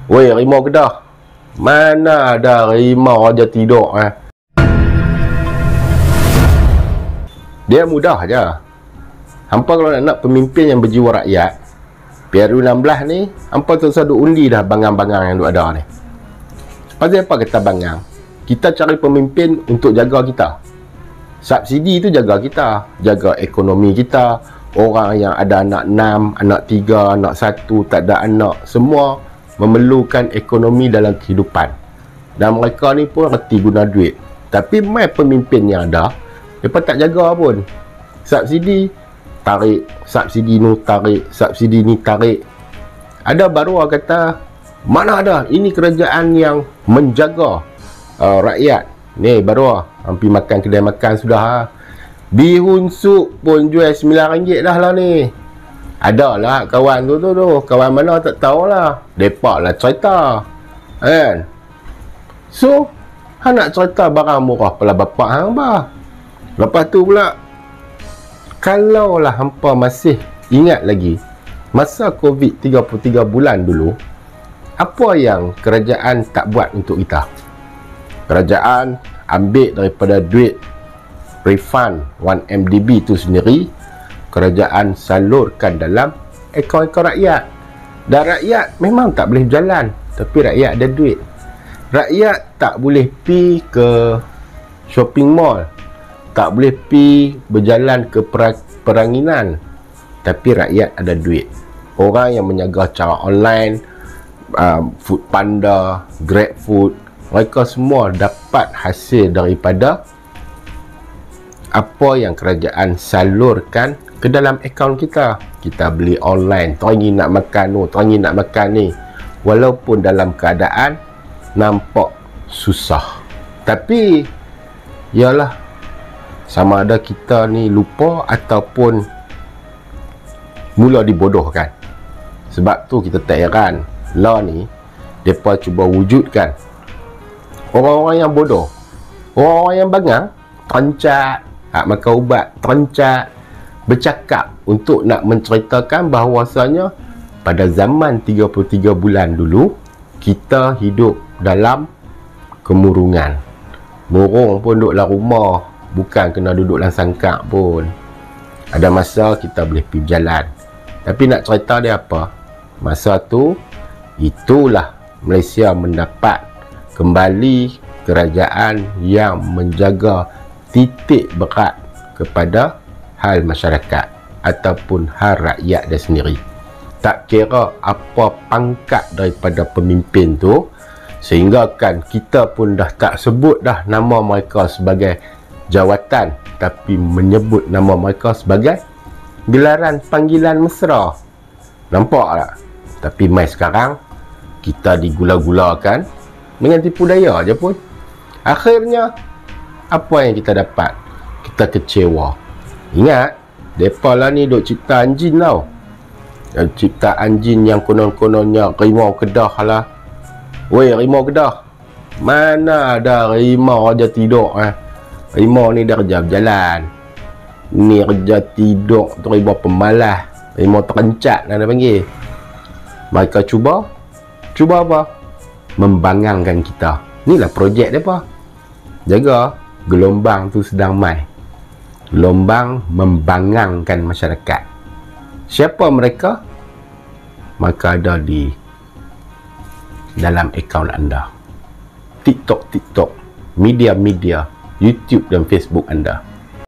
Woi, harimau Kedah. Mana ada harimau aja tidur Dia mudah je. Hampa kalau nak pemimpin yang berjiwa rakyat, PRU16 ni, hampa tu sadu undi dah bangang-bangang yang duk ada ni. Pasal apa kata bangang? Kita cari pemimpin untuk jaga kita. Subsidi tu jaga kita, jaga ekonomi kita. Orang yang ada anak 6, anak 3, anak 1, tak ada anak, semua memerlukan ekonomi dalam kehidupan. Dan mereka ni pun reti guna duit. Tapi mai pemimpin yang ada, mereka tak jaga pun. Subsidi tarik, subsidi ni tarik, subsidi ni tarik. Ada baru orang kata, mana ada, ini kerajaan yang menjaga rakyat. Ni baru hampir makan kedai makan sudah bihun sup pun jual RM9 dah lah ni. Ada lah kawan tu kawan mana tak tahulah, depak lah cerita kan. So nak cerita barang murah pula bapak hang bah. Lepas tu pula, kalau lah hampa masih ingat lagi masa Covid 33 bulan dulu, apa yang kerajaan tak buat untuk kita? Kerajaan ambil daripada duit refund 1MDB tu sendiri, kerajaan salurkan dalam akaun-akaun rakyat. Dan rakyat memang tak boleh berjalan, tapi rakyat ada duit. Rakyat tak boleh pi ke shopping mall, tak boleh pi berjalan ke peranginan, tapi rakyat ada duit. Orang yang menjaga cara online, Food Panda, Grab Food, mereka semua dapat hasil daripada apa yang kerajaan salurkan ke dalam akaun kita. Kita beli online, teringin nak makan tu, teringin nak makan ni, walaupun dalam keadaan nampak susah. Tapi ialah sama ada kita ni lupa ataupun mula dibodohkan. Sebab tu kita tak heran law ni mereka cuba wujudkan orang-orang yang bodoh, orang-orang yang bangang, terencat, makan ubat, terencat, bercakap untuk nak menceritakan bahawasanya pada zaman 33 bulan dulu kita hidup dalam kemurungan. Murung pun duduk dalam rumah, bukan kena duduk dalam sangkak pun. Ada masa kita boleh pergi berjalan. Tapi nak cerita dia apa? Masa tu, itulah Malaysia mendapat kembali kerajaan yang menjaga titik berat kepada hal masyarakat ataupun hal rakyat dia sendiri. Tak kira apa pangkat daripada pemimpin tu, sehingga kan kita pun dah tak sebut dah nama mereka sebagai jawatan, tapi menyebut nama mereka sebagai gelaran panggilan mesra. Nampak tak? Tapi mai sekarang kita digula-gulakan dengan tipu daya je pun. Akhirnya apa yang kita dapat? Kita kecewa. Ingat, depa lah ni duk cipta anjing tau. Cipta anjing yang konon-kononnya harimau Kedah lah. Woi, harimau Kedah. Mana ada harimau aja tidur Harimau ni dah kerja berjalan. Ni kerja tidur tu harimau pemalas, harimau terencat lah dia panggil. Mereka cuba apa? Membangangkan kita. Inilah projek depa. Jaga gelombang tu sedang mai. Gelombang membangangkan masyarakat. Siapa mereka? Maka ada di dalam akaun anda. TikTok, media-media, YouTube dan Facebook anda.